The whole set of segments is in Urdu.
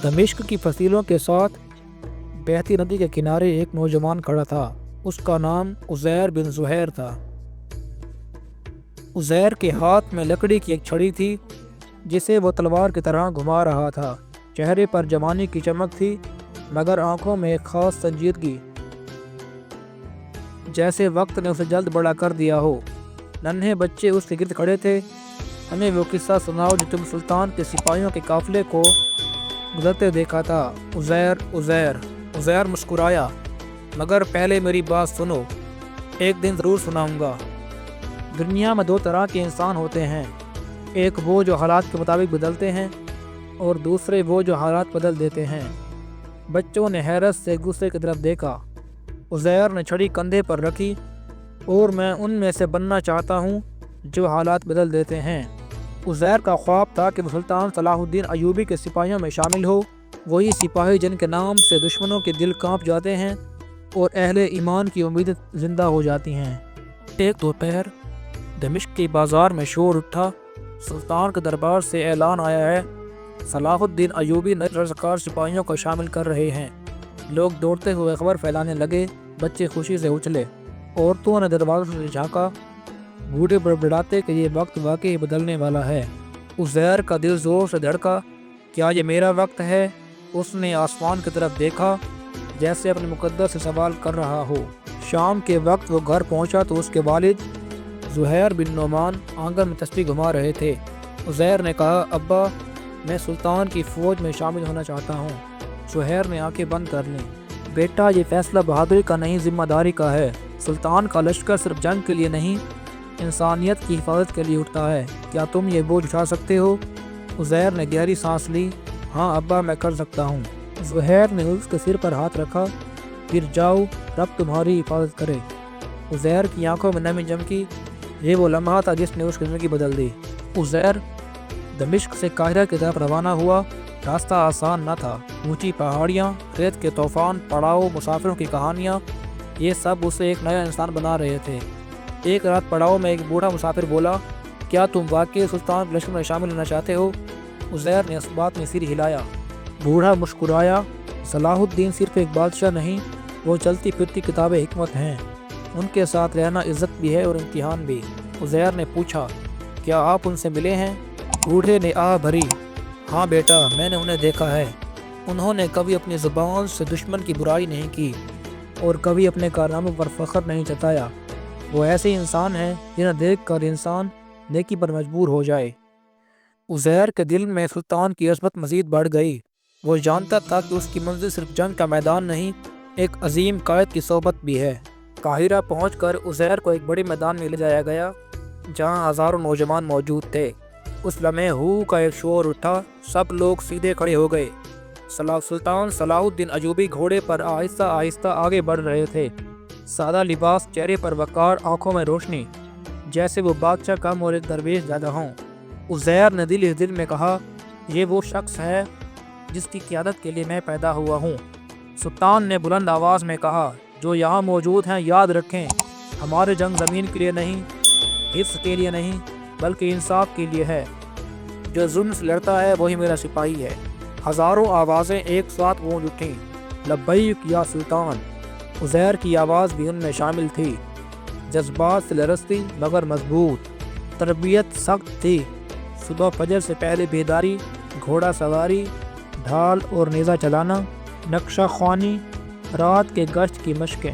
دمشق کی فصیلوں کے ساتھ بہتی ندی کے کنارے ایک نوجوان کھڑا تھا۔ اس کا نام عزیر بن زہیر تھا۔ عزیر کے ہاتھ میں لکڑی کی ایک چھڑی تھی جسے وہ تلوار کی طرح گھما رہا تھا۔ چہرے پر جوانی کی چمک تھی مگر آنکھوں میں ایک خاص سنجیدگی، جیسے وقت نے اسے جلد بڑا کر دیا ہو۔ ننھے بچے اس کے گرد کھڑے تھے۔ ہمیں وہ قصہ سناؤ جو تم سلطان کے سپاہیوں کے قافلے کو گزرتے دیکھا تھا۔ عزیر عزیر عزیر مسکرایا، مگر پہلے میری بات سنو، ایک دن ضرور سناؤں گا۔ دنیا میں دو طرح کے انسان ہوتے ہیں، ایک وہ جو حالات کے مطابق بدلتے ہیں اور دوسرے وہ جو حالات بدل دیتے ہیں۔ بچوں نے حیرت سے ایک دوسرے کی طرف دیکھا۔ عزیر نے چھڑی کندھے پر رکھی، اور میں ان میں سے بننا چاہتا ہوں جو حالات بدل دیتے ہیں۔ عزیر کا خواب تھا کہ وہ سلطان صلاح الدین ایوبی کے سپاہیوں میں شامل ہو، وہی سپاہی جن کے نام سے دشمنوں کے دل کانپ جاتے ہیں اور اہل ایمان کی امیدیں زندہ ہو جاتی ہیں۔ ایک دوپہر دمشق کی بازار میں شور اٹھا، سلطان کے دربار سے اعلان آیا ہے، صلاح الدین ایوبی نئے رضاکار سپاہیوں کو شامل کر رہے ہیں۔ لوگ دوڑتے ہوئے خبر پھیلانے لگے، بچے خوشی سے اچھلے، عورتوں نے دروازوں سے جھانکا، بوڑھے بڑبڑاتے کہ یہ وقت واقعی بدلنے والا ہے۔ عزیر کا دل زور سے دھڑکا، کیا یہ میرا وقت ہے؟ اس نے آسمان کی طرف دیکھا جیسے اپنے مقدر سے سوال کر رہا ہو۔ شام کے وقت وہ گھر پہنچا تو اس کے والد زہیر بن نعمان آنگن میں تسبیح گھما رہے تھے۔ عزیر نے کہا، ابا میں سلطان کی فوج میں شامل ہونا چاہتا ہوں۔ زہیر نے آنکھیں بند کر لیں۔ بیٹا یہ فیصلہ بہادری کا نہیں، ذمہ داری کا ہے۔ سلطان کا لشکر صرف جنگ کے لیے نہیں، انسانیت کی حفاظت کے لیے اٹھتا ہے۔ کیا تم یہ بوجھ اٹھا سکتے ہو؟ عزیر نے گہری سانس لی، ہاں ابا میں کر سکتا ہوں۔ زہیر نے اس کے سر پر ہاتھ رکھا، پھر جاؤ، رب تمہاری حفاظت کرے۔ عزیر کی آنکھوں میں نمی چمکی، یہ وہ لمحہ تھا جس نے اس کی زندگی بدل دی۔ عزیر دمشق سے قاہرہ کی طرف روانہ ہوا۔ راستہ آسان نہ تھا، اونچی پہاڑیاں، ریت کے طوفان، پڑاؤ، مسافروں کی کہانیاں، یہ سب اسے ایک نیا انسان بنا رہے تھے۔ ایک رات پڑاؤ میں ایک بوڑھا مسافر بولا، کیا تم واقعی سلطان کے لشکر میں شامل ہونا چاہتے ہو؟ عزیر نے اس بات میں سر ہلایا۔ بوڑھا مسکرایا، صلاح الدین صرف ایک بادشاہ نہیں، وہ چلتی پھرتی کتاب حکمت ہیں، ان کے ساتھ رہنا عزت بھی ہے اور امتحان بھی۔ عزیر نے پوچھا، کیا آپ ان سے ملے ہیں؟ بوڑھے نے آہ بھری، ہاں بیٹا میں نے انہیں دیکھا ہے۔ انہوں نے کبھی اپنی زبان سے دشمن کی برائی نہیں کی اور کبھی اپنے کارناموں پر فخر نہیں جتایا۔ وہ ایسے انسان ہیں جنہیں دیکھ کر انسان نیکی پر مجبور ہو جائے۔ عزیر کے دل میں سلطان کی عظمت مزید بڑھ گئی۔ وہ جانتا تھا کہ اس کی منزل صرف جنگ کا میدان نہیں، ایک عظیم قائد کی صحبت بھی ہے۔ قاہرہ پہنچ کر عزیر کو ایک بڑے میدان میں لے جایا گیا جہاں ہزاروں نوجوان موجود تھے۔ اس لمحے ہو کا ایک شور اٹھا، سب لوگ سیدھے کھڑے ہو گئے۔ سلطان صلاح الدین ایوبی گھوڑے پر آہستہ آہستہ آگے بڑھ رہے تھے۔ سادہ لباس، چہرے پر وقار، آنکھوں میں روشنی، جیسے وہ بادشاہ کم اور ایک درویش زیادہ ہوں۔ عزیر نے دل ہی دل میں کہا، یہ وہ شخص ہے جس کی قیادت کے لیے میں پیدا ہوا ہوں۔ سلطان نے بلند آواز میں کہا، جو یہاں موجود ہیں یاد رکھیں، ہماری جنگ زمین کے لیے نہیں، حص کے لیے نہیں، بلکہ انصاف کے لیے ہے۔ جو ظلم سے لڑتا ہے وہی میرا سپاہی ہے۔ ہزاروں آوازیں ایک ساتھ گونج اٹھیں، لبیک یا سلطان۔ عزیر کی آواز بھی ان میں شامل تھی، جذبات سے لرزتی مگر مضبوط۔ تربیت سخت تھی، صبح فجر سے پہلے بیداری، گھوڑا سواری، ڈھال اور نیزہ چلانا، نقشہ خوانی، رات کے گشت کی مشقیں،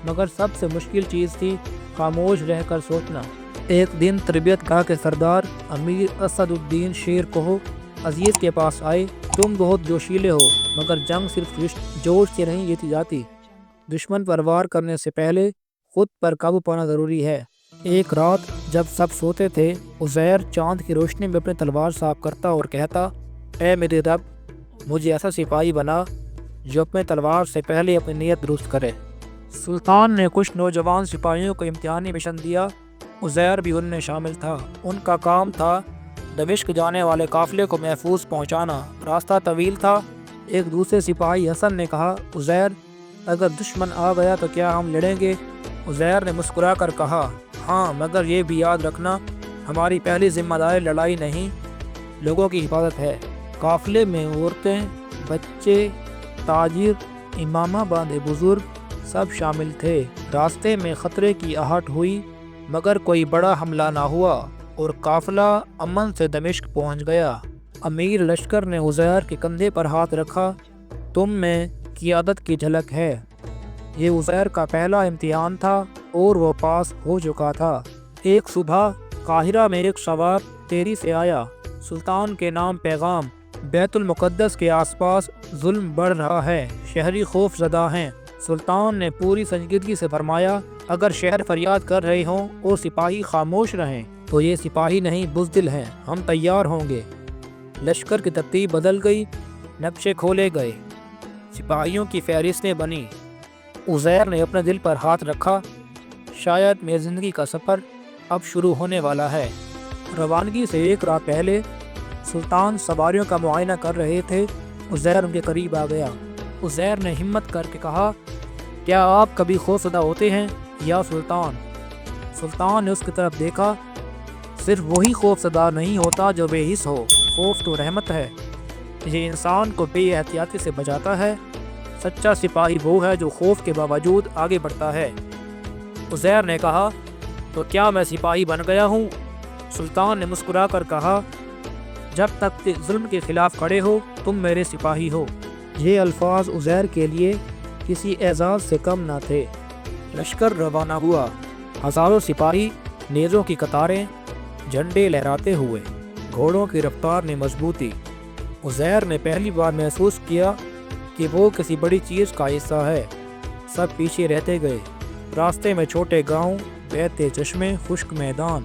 مگر سب سے مشکل چیز تھی خاموش رہ کر سوچنا۔ ایک دن تربیت گاہ کے سردار امیر اسد الدین شیر کوہ عزیز کے پاس آئے، تم بہت جوشیلے ہو، مگر جنگ صرف جوش سے نہیں جیتی جاتی، دشمن پر وار کرنے سے پہلے خود پر قابو پانا ضروری ہے۔ ایک رات جب سب سوتے تھے، عزیر چاند کی روشنی میں اپنی تلوار صاف کرتا اور کہتا، اے میرے رب، مجھے ایسا سپاہی بنا جو اپنے تلوار سے پہلے اپنی نیت درست کرے۔ سلطان نے کچھ نوجوان سپاہیوں کو امتحانی مشن دیا، عزیر بھی ان میں شامل تھا۔ ان کا کام تھا دمشق جانے والے قافلے کو محفوظ پہنچانا۔ راستہ طویل تھا۔ ایک دوسرے سپاہی حسن نے کہا، عزیر اگر دشمن آ گیا تو کیا ہم لڑیں گے؟ عزیر نے مسکرا کر کہا، ہاں مگر یہ بھی یاد رکھنا، ہماری پہلی ذمہ داری لڑائی نہیں، لوگوں کی حفاظت ہے۔ قافلے میں عورتیں، بچے، تاجر، امامہ باندھے بزرگ سب شامل تھے۔ راستے میں خطرے کی آہٹ ہوئی مگر کوئی بڑا حملہ نہ ہوا اور قافلہ امن سے دمشق پہنچ گیا۔ امیر لشکر نے عزیر کے کندھے پر ہاتھ رکھا، تم میں قیادت کی جھلک ہے۔ یہ عزیر کا پہلا امتحان تھا اور وہ پاس ہو چکا تھا۔ ایک صبح قاہرہ میں ایک سوار تیری سے آیا، سلطان کے نام پیغام، بیت المقدس کے آس پاس ظلم بڑھ رہا ہے، شہری خوف زدہ ہیں۔ سلطان نے پوری سنجیدگی سے فرمایا، اگر شہر فریاد کر رہے ہوں اور سپاہی خاموش رہیں تو یہ سپاہی نہیں بزدل ہیں، ہم تیار ہوں گے۔ لشکر کی ترتیب بدل گئی، نقشے کھولے گئے، سپاہیوں کی فہرستیں بنی۔ عزیر نے اپنے دل پر ہاتھ رکھا، شاید میری زندگی کا سفر اب شروع ہونے والا ہے۔ روانگی سے ایک رات پہلے سلطان سواریوں کا معائنہ کر رہے تھے۔ عزیر ان کے قریب آ گیا۔ عزیر نے ہمت کر کے کہا، کیا آپ کبھی خوفزدہ ہوتے ہیں یا سلطان؟ سلطان نے اس کی طرف دیکھا، صرف وہی خوفزدہ نہیں ہوتا جو بے حس ہو، خوف تو رحمت ہے، یہ انسان کو بے احتیاطی سے بچاتا ہے۔ سچا سپاہی وہ ہے جو خوف کے باوجود آگے بڑھتا ہے۔ عزیر نے کہا، تو کیا میں سپاہی بن گیا ہوں؟ سلطان نے مسکرا کر کہا، جب تک ظلم کے خلاف کھڑے ہو تم میرے سپاہی ہو۔ یہ الفاظ عزیر کے لیے کسی اعزاز سے کم نہ تھے۔ لشکر روانہ ہوا، ہزاروں سپاہی، نیزوں کی قطاریں، جھنڈے لہراتے ہوئے، گھوڑوں کی رفتار میں مضبوطی۔ عزیر نے پہلی بار محسوس کیا کہ وہ کسی بڑی چیز کا حصہ ہے۔ سب پیچھے رہتے گئے، راستے میں چھوٹے گاؤں، بہتے چشمے، خشک میدان۔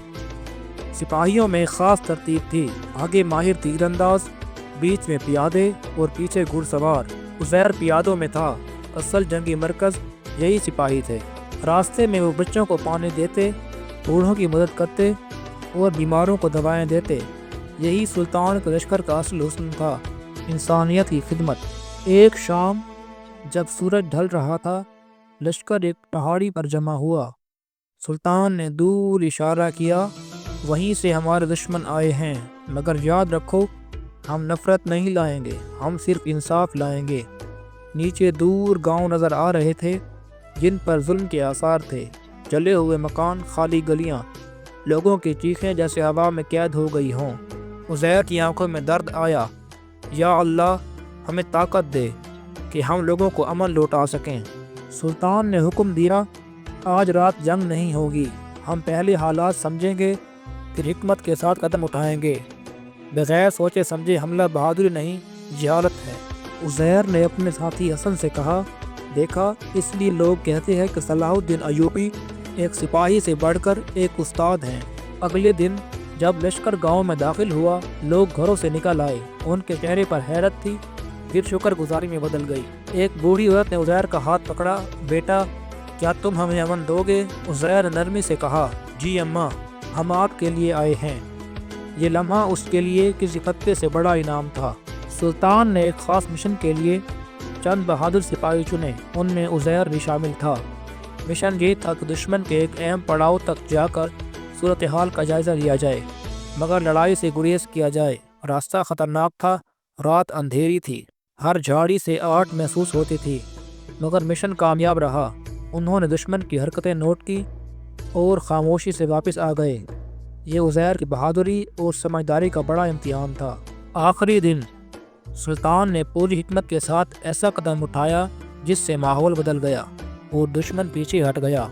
سپاہیوں میں خاص ترتیب تھی، آگے ماہر تیر انداز، بیچ میں پیادے اور پیچھے گھڑ سوار۔ عزیر پیادوں میں تھا، اصل جنگی مرکز یہی سپاہی تھے۔ راستے میں وہ بچوں کو پانی دیتے، بوڑھوں کی مدد کرتے اور بیماروں کو دوائیں دیتے۔ یہی سلطان کے لشکر کا اصل حسن تھا، انسانیت کی خدمت۔ ایک شام جب سورج ڈھل رہا تھا، لشکر ایک پہاڑی پر جمع ہوا۔ سلطان نے دور اشارہ کیا، وہیں سے ہمارے دشمن آئے ہیں، مگر یاد رکھو ہم نفرت نہیں لائیں گے، ہم صرف انصاف لائیں گے۔ نیچے دور گاؤں نظر آ رہے تھے جن پر ظلم کے آثار تھے، جلے ہوئے مکان، خالی گلیاں، لوگوں کی چیخیں جیسے ہوا میں قید ہو گئی ہوں۔ عزیر کی آنکھوں میں درد آیا، یا اللہ ہمیں طاقت دے کہ ہم لوگوں کو امن لوٹا سکیں۔ سلطان نے حکم دیا، آج رات جنگ نہیں ہوگی، ہم پہلے حالات سمجھیں گے پھر حکمت کے ساتھ قدم اٹھائیں گے۔ بغیر سوچے سمجھے حملہ بہادری نہیں، جہالت ہے۔ عزیر نے اپنے ساتھی حسن سے کہا، دیکھا اس لیے لوگ کہتے ہیں کہ صلاح الدین ایوبی ایک سپاہی سے بڑھ کر ایک استاد ہیں۔ اگلے دن جب لشکر گاؤں میں داخل ہوا، لوگ گھروں سے نکل آئے، ان کے چہرے پر حیرت تھی، پھر شکر گزاری میں بدل گئی۔ ایک بوڑھی عورت نے عزیر کا ہاتھ پکڑا، بیٹا کیا تم ہمیں امن دو گے؟ عزیر نے نرمی سے کہا، جی اماں، ہم آپ کے لیے آئے ہیں۔ یہ لمحہ اس کے لیے کسی فتوے سے بڑا انعام تھا۔ سلطان نے ایک خاص مشن کے لیے چند بہادر سپاہی چنے، ان میں عزیر بھی شامل تھا۔ مشن یہ تھا کہ دشمن کے ایک اہم پڑاؤ تک جا کر صورتحال کا جائزہ لیا جائے، مگر لڑائی سے گریز کیا جائے۔ راستہ خطرناک تھا، رات اندھیری تھی، ہر جھاڑی سے آہٹ محسوس ہوتی تھی، مگر مشن کامیاب رہا۔ انہوں نے دشمن کی حرکتیں نوٹ کی اور خاموشی سے واپس آ گئے۔ یہ عزیر کی بہادری اور سمجھداری کا بڑا امتحان تھا۔ آخری دن سلطان نے پوری حکمت کے ساتھ ایسا قدم اٹھایا جس سے ماحول بدل گیا اور دشمن پیچھے ہٹ گیا۔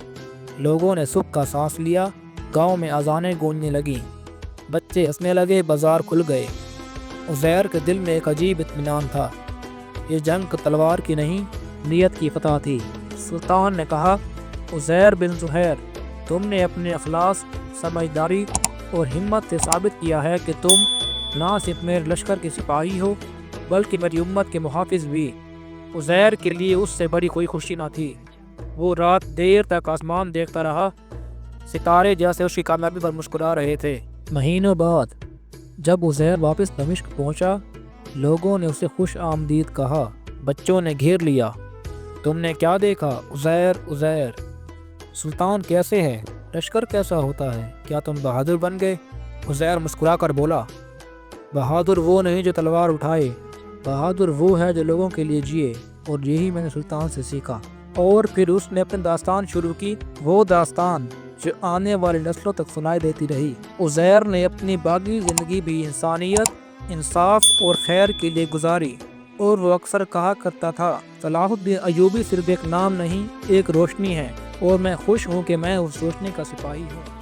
لوگوں نے سکھ کا سانس لیا، گاؤں میں اذانیں گونجنے لگیں، بچے ہنسنے لگے، بازار کھل گئے۔ عزیر کے دل میں ایک عجیب اطمینان تھا، یہ جنگ تلوار کی نہیں، نیت کی فتح تھی۔ سلطان نے کہا، عزیر بن زہیر، تم نے اپنے اخلاص، سمجھداری اور ہمت سے ثابت کیا ہے کہ تم نہ صرف میرے لشکر کے سپاہی ہو بلکہ میری امت کے محافظ بھی۔ عزیر کے لیے اس سے بڑی کوئی خوشی نہ تھی۔ وہ رات دیر تک آسمان دیکھتا رہا، ستارے جیسے اس کی کامیابی پر مسکرا رہے تھے۔ مہینوں بعد جب عزیر واپس دمشق پہنچا، لوگوں نے اسے خوش آمدید کہا، بچوں نے گھیر لیا، تم نے کیا دیکھا؟ عزیر عزیر، سلطان کیسے ہے؟ لشکر کیسا ہوتا ہے؟ کیا تم بہادر بن گئے؟ عزیر مسکرا کر بولا، بہادر وہ نہیں جو تلوار اٹھائے، بہادر وہ ہے جو لوگوں کے لیے جیے، اور یہی میں نے سلطان سے سیکھا۔ اور پھر اس نے اپنی داستان شروع کی، وہ داستان جو آنے والی نسلوں تک سنائی دیتی رہی۔ عزیر نے اپنی باقی زندگی بھی انسانیت، انصاف اور خیر کے لیے گزاری، اور وہ اکثر کہا کرتا تھا، صلاح الدین ایوبی صرف ایک نام نہیں، ایک روشنی ہے، اور میں خوش ہوں کہ میں اس روشنی کا سپاہی ہوں۔